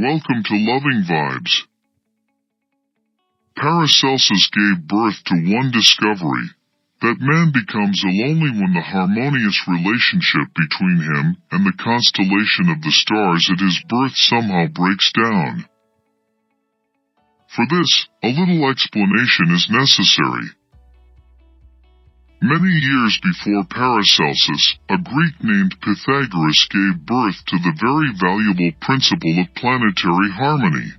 Welcome to Loving Vibes. Paracelsus gave birth to one discovery, that man becomes ill only when the harmonious relationship between him and the constellation of the stars at his birth somehow breaks down. For this, a little explanation is necessary. Many years before Paracelsus, a Greek named Pythagoras gave birth to the very valuable principle of planetary harmony.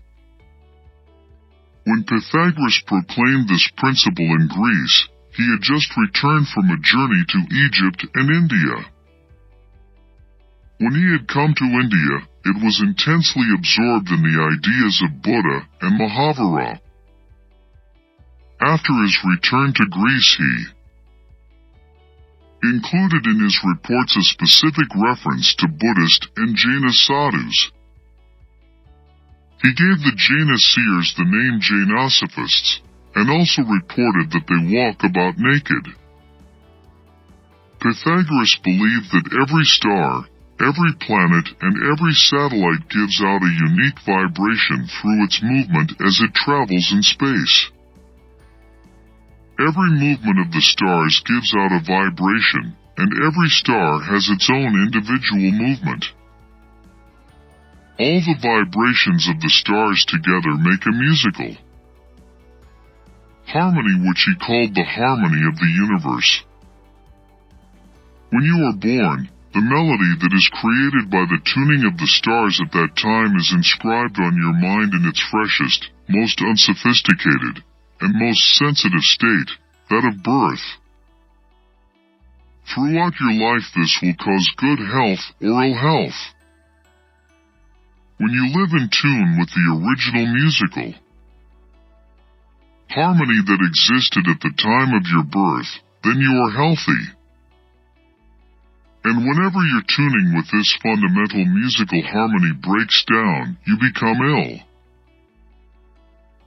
When Pythagoras proclaimed this principle in Greece, he had just returned from a journey to Egypt and India. When he had come to India, it was intensely absorbed in the ideas of Buddha and Mahavira. After his return to Greece, he included in his reports a specific reference to Buddhist and Jaina sadhus. He gave the Jaina seers the name Jainasophists, and also reported that they walk about naked. Pythagoras believed that every star, every planet, and every satellite gives out a unique vibration through its movement as it travels in space. Every movement of the stars gives out a vibration, and every star has its own individual movement. All the vibrations of the stars together make a musical harmony, which he called the harmony of the universe. When you are born, the melody that is created by the tuning of the stars at that time is inscribed on your mind in its freshest, most unsophisticated, and most sensitive state, that of birth. Throughout your life this will cause good health or ill health. When you live in tune with the original musical harmony that existed at the time of your birth, then you are healthy. And whenever your tuning with this fundamental musical harmony breaks down, you become ill.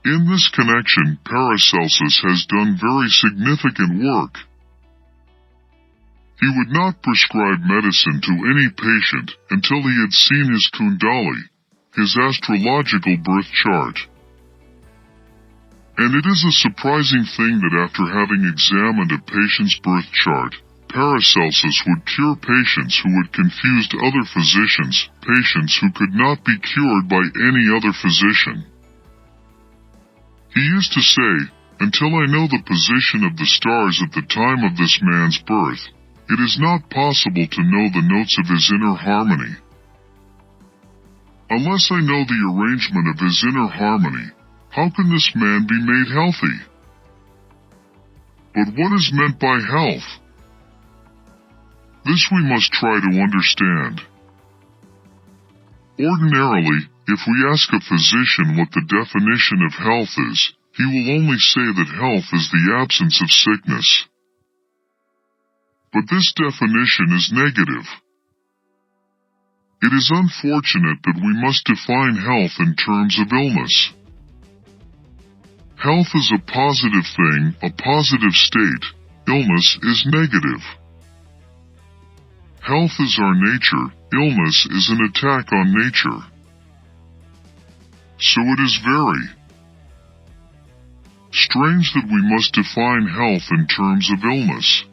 In this connection, Paracelsus has done very significant work. He would not prescribe medicine to any patient until he had seen his Kundali, his astrological birth chart. And it is a surprising thing that after having examined a patient's birth chart, Paracelsus would cure patients who had confused other physicians, patients who could not be cured by any other physician. He used to say, "Until I know the position of the stars at the time of this man's birth, it is not possible to know the notes of his inner harmony. Unless I know the arrangement of his inner harmony, how can this man be made healthy?" But what is meant by health? This we must try to understand. Ordinarily, if we ask a physician what the definition of health is, he will only say that health is the absence of sickness. But this definition is negative. It is unfortunate that we must define health in terms of illness. Health is a positive thing, a positive state. Illness is negative. Health is our nature, illness is an attack on nature. So it is very strange that we must define health in terms of illness.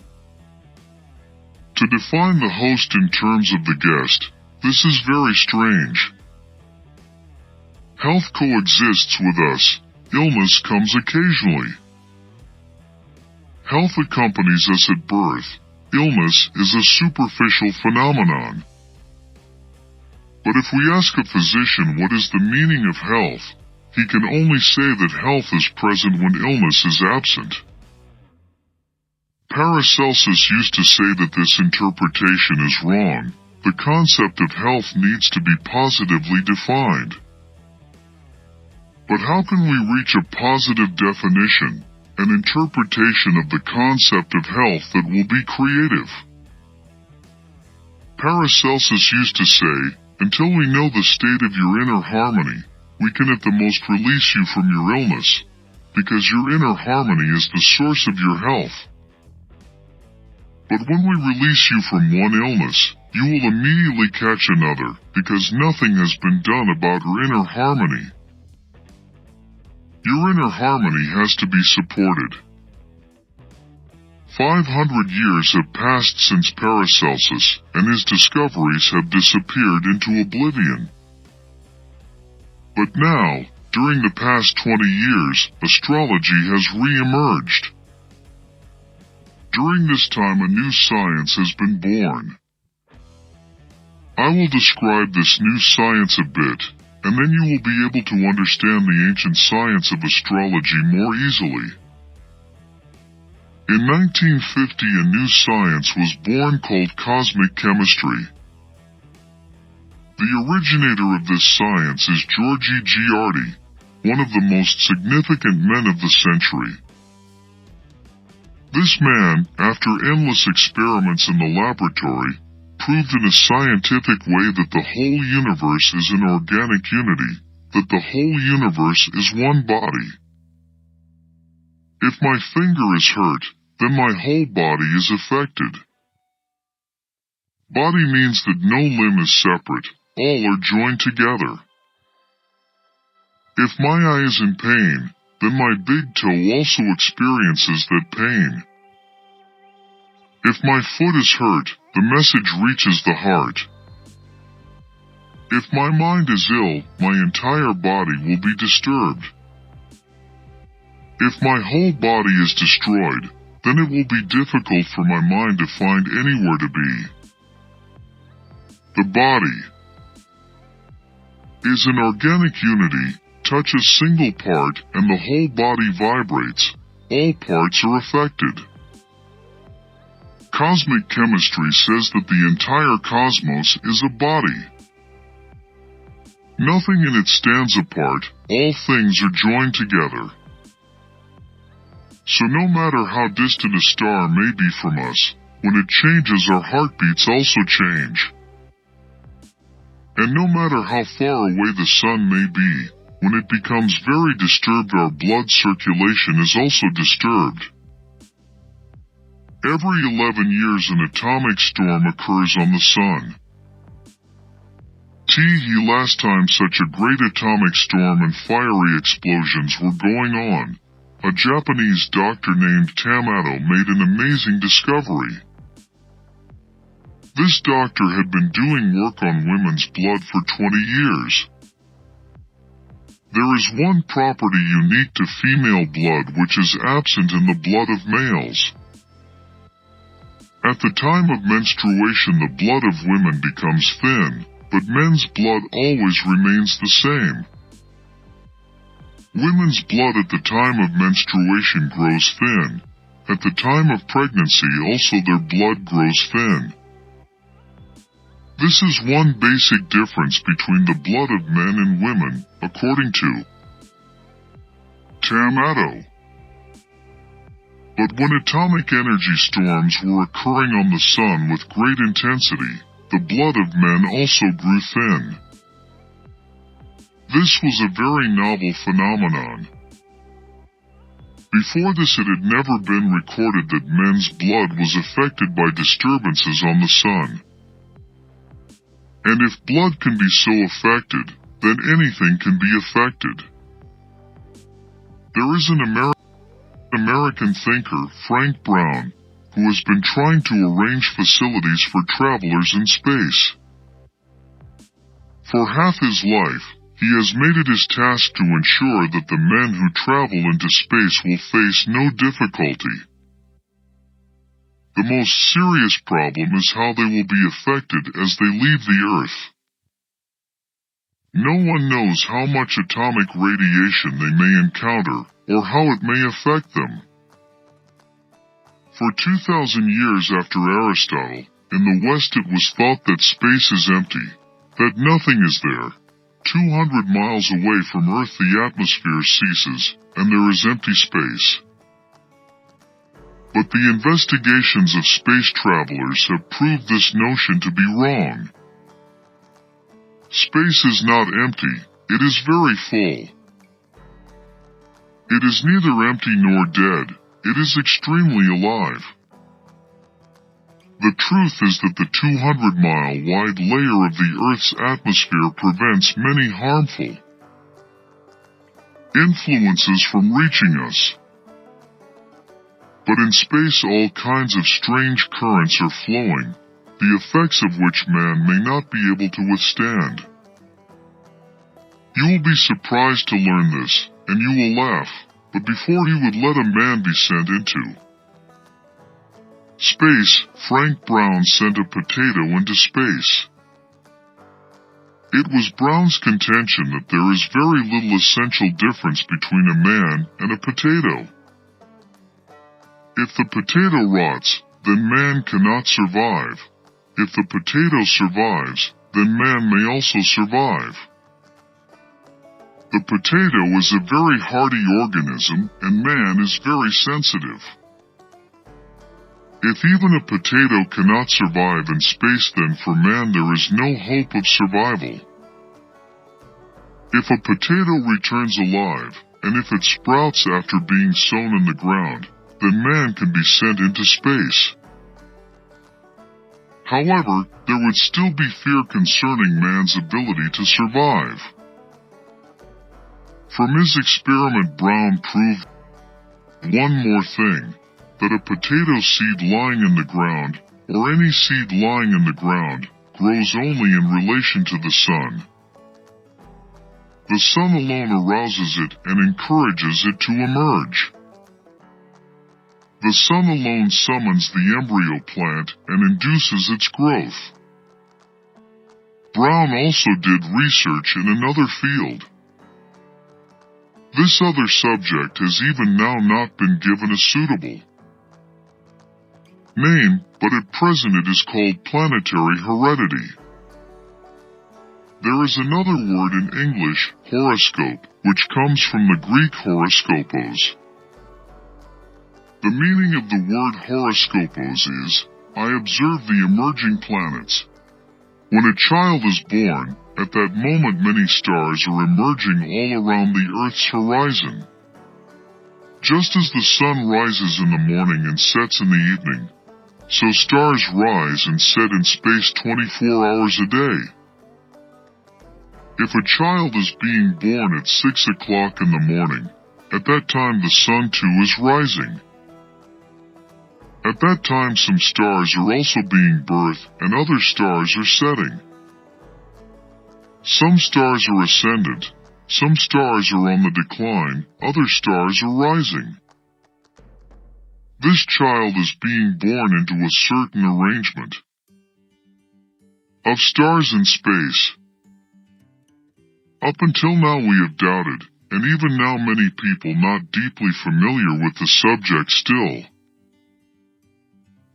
To define the host in terms of the guest, this is very strange. Health coexists with us, illness comes occasionally. Health accompanies us at birth, illness is a superficial phenomenon. But if we ask a physician what is the meaning of health, he can only say that health is present when illness is absent. Paracelsus used to say that this interpretation is wrong. The concept of health needs to be positively defined. But how can we reach a positive definition, an interpretation of the concept of health that will be creative? Paracelsus used to say, "Until we know the state of your inner harmony, we can at the most release you from your illness, because your inner harmony is the source of your health." But when we release you from one illness, you will immediately catch another, because nothing has been done about her inner harmony. Your inner harmony has to be supported. 500 years have passed since Paracelsus, and his discoveries have disappeared into oblivion. But now, during the past 20 years, astrology has re-emerged. During this time a new science has been born. I will describe this new science a bit, and then you will be able to understand the ancient science of astrology more easily. In 1950 a new science was born called cosmic chemistry. The originator of this science is Georgi Giardi, one of the most significant men of the century. This man, after endless experiments in the laboratory, proved in a scientific way that the whole universe is an organic unity, that the whole universe is one body. If my finger is hurt, then my whole body is affected. Body means that no limb is separate, all are joined together. If my eye is in pain, then my big toe also experiences that pain. If my foot is hurt, the message reaches the heart. If my mind is ill, my entire body will be disturbed. If my whole body is destroyed, then it will be difficult for my mind to find anywhere to be. The body is an organic unity. Touch a single part and the whole body vibrates. All parts are affected. Cosmic chemistry says that the entire cosmos is a body. Nothing in it stands apart, all things are joined together. So no matter how distant a star may be from us, when it changes our heartbeats also change. And no matter how far away the sun may be, when it becomes very disturbed our blood circulation is also disturbed. Every 11 years an atomic storm occurs on the sun. Last time such a great atomic storm and fiery explosions were going on, a Japanese doctor named Tamato made an amazing discovery. This doctor had been doing work on women's blood for 20 years. There is one property unique to female blood which is absent in the blood of males. At the time of menstruation the blood of women becomes thin, but men's blood always remains the same. Women's blood at the time of menstruation grows thin. At the time of pregnancy also their blood grows thin. This is one basic difference between the blood of men and women, according to Tamato. But when atomic energy storms were occurring on the sun with great intensity, the blood of men also grew thin. This was a very novel phenomenon. Before this it had never been recorded that men's blood was affected by disturbances on the sun. And if blood can be so affected, then anything can be affected. There is an American thinker, Frank Brown, who has been trying to arrange facilities for travelers in space. For half his life, he has made it his task to ensure that the men who travel into space will face no difficulty. The most serious problem is how they will be affected as they leave the Earth. No one knows how much atomic radiation they may encounter, or how it may affect them. For 2,000 years after Aristotle, in the West it was thought that space is empty, that nothing is there. 200 miles away from Earth the atmosphere ceases, and there is empty space. But the investigations of space travelers have proved this notion to be wrong. Space is not empty, it is very full. It is neither empty nor dead, it is extremely alive. The truth is that the 200-mile-wide layer of the Earth's atmosphere prevents many harmful influences from reaching us. But in space all kinds of strange currents are flowing, the effects of which man may not be able to withstand. You will be surprised to learn this, and you will laugh, but before he would let a man be sent into space, Frank Brown sent a potato into space. It was Brown's contention that there is very little essential difference between a man and a potato. If the potato rots, then man cannot survive. If the potato survives, then man may also survive. The potato is a very hardy organism, and man is very sensitive. If even a potato cannot survive in space, then for man there is no hope of survival. If a potato returns alive, and if it sprouts after being sown in the ground, then man can be sent into space. However, there would still be fear concerning man's ability to survive. From his experiment, Brown proved one more thing, that a potato seed lying in the ground, or any seed lying in the ground, grows only in relation to the sun. The sun alone arouses it and encourages it to emerge. The sun alone summons the embryo plant and induces its growth. Brown also did research in another field. This other subject has even now not been given a suitable name, but at present it is called planetary heredity. There is another word in English, horoscope, which comes from the Greek horoskopos. The meaning of the word horoskopos is, I observe the emerging planets. When a child is born, at that moment many stars are emerging all around the Earth's horizon. Just as the sun rises in the morning and sets in the evening, so stars rise and set in space 24 hours a day. If a child is being born at 6 o'clock in the morning, at that time the sun too is rising. At that time some stars are also being birthed and other stars are setting. Some stars are ascendant, some stars are on the decline, other stars are rising. This child is being born into a certain arrangement of stars in space. Up until now we have doubted, and even now many people not deeply familiar with the subject still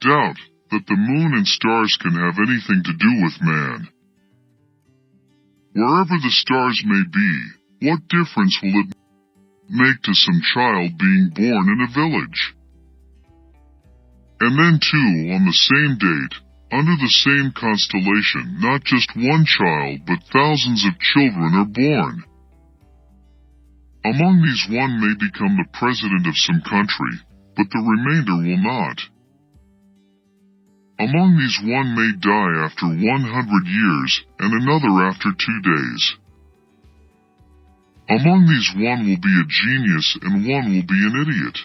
doubt that the moon and stars can have anything to do with man. Wherever the stars may be, what difference will it make to some child being born in a village? And then too, on the same date, under the same constellation, not just one child but thousands of children are born. Among these one may become the president of some country, but the remainder will not. Among these one may die after 100 years, and another after 2 days. Among these one will be a genius and one will be an idiot.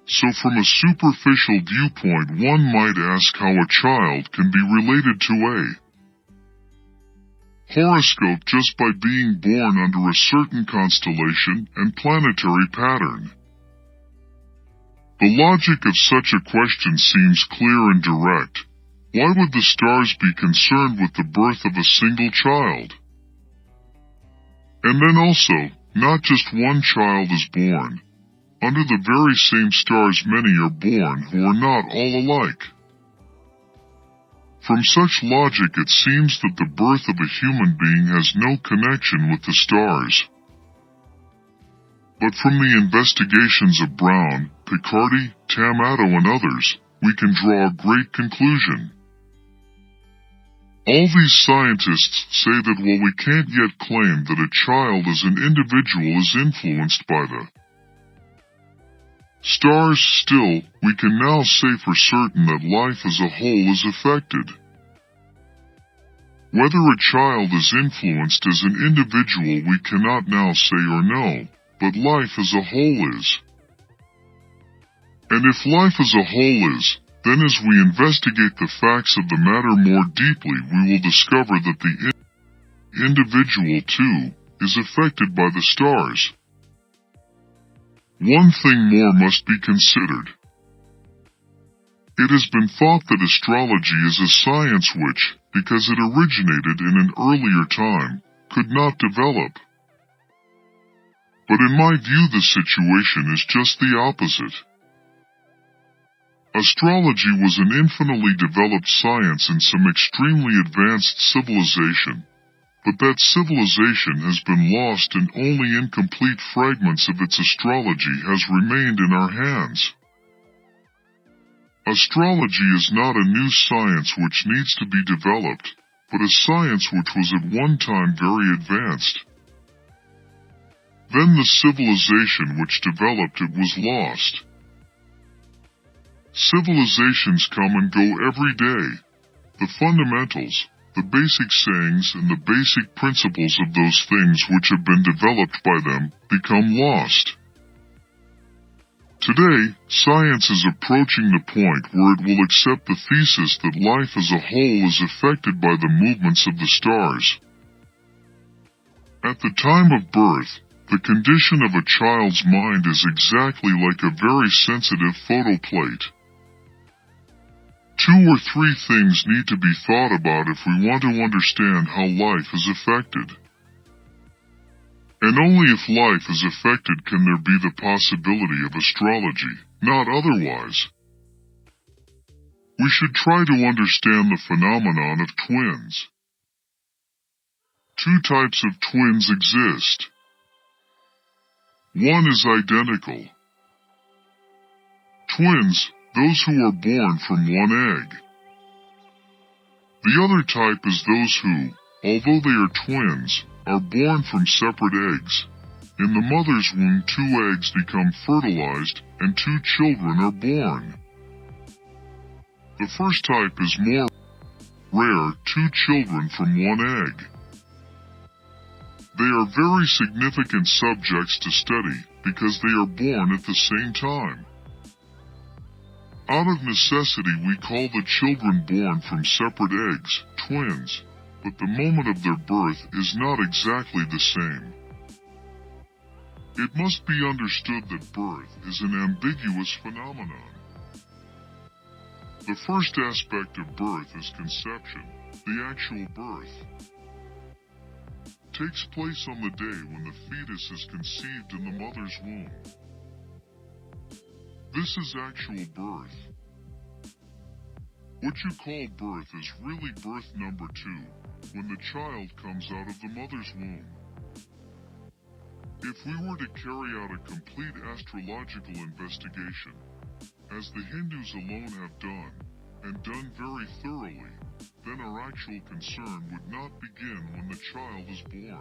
So from a superficial viewpoint one might ask how a child can be related to a horoscope just by being born under a certain constellation and planetary pattern. The logic of such a question seems clear and direct. Why would the stars be concerned with the birth of a single child? And then also, not just one child is born. Under the very same stars many are born who are not all alike. From such logic it seems that the birth of a human being has no connection with the stars. But from the investigations of Brown, Picardi, Tamato and others, we can draw a great conclusion. All these scientists say that while we can't yet claim that a child as an individual is influenced by the Stars still, we can now say for certain that life as a whole is affected. Whether a child is influenced as an individual we cannot now say or know, but life as a whole is. And if life as a whole is, then as we investigate the facts of the matter more deeply we will discover that the individual too is affected by the stars. One thing more must be considered. It has been thought that astrology is a science which, because it originated in an earlier time, could not develop. But in my view the situation is just the opposite. Astrology was an infinitely developed science in some extremely advanced civilization, but that civilization has been lost and only incomplete fragments of its astrology has remained in our hands. Astrology is not a new science which needs to be developed, but a science which was at one time very advanced. Then the civilization which developed it was lost. Civilizations come and go every day. The fundamentals, the basic sayings and the basic principles of those things which have been developed by them become lost. Today, science is approaching the point where it will accept the thesis that life as a whole is affected by the movements of the stars. At the time of birth, the condition of a child's mind is exactly like a very sensitive photo plate. 2 or 3 things need to be thought about if we want to understand how life is affected. And only if life is affected can there be the possibility of astrology, not otherwise. We should try to understand the phenomenon of twins. 2 types of twins exist. One is identical. Twins, those who are born from one egg. The other type is those who, although they are twins, are born from separate eggs. In the mother's womb 2 eggs become fertilized and 2 children are born. The first type is more rare, 2 children from one egg. They are very significant subjects to study because they are born at the same time. Out of necessity we call the children born from separate eggs twins, but the moment of their birth is not exactly the same. It must be understood that birth is an ambiguous phenomenon. The first aspect of birth is conception, the actual birth. Takes place on the day when the fetus is conceived in the mother's womb. This is actual birth. What you call birth is really birth number 2, when the child comes out of the mother's womb. If we were to carry out a complete astrological investigation, as the Hindus alone have done, and done very thoroughly, then our actual concern would not begin when the child is born.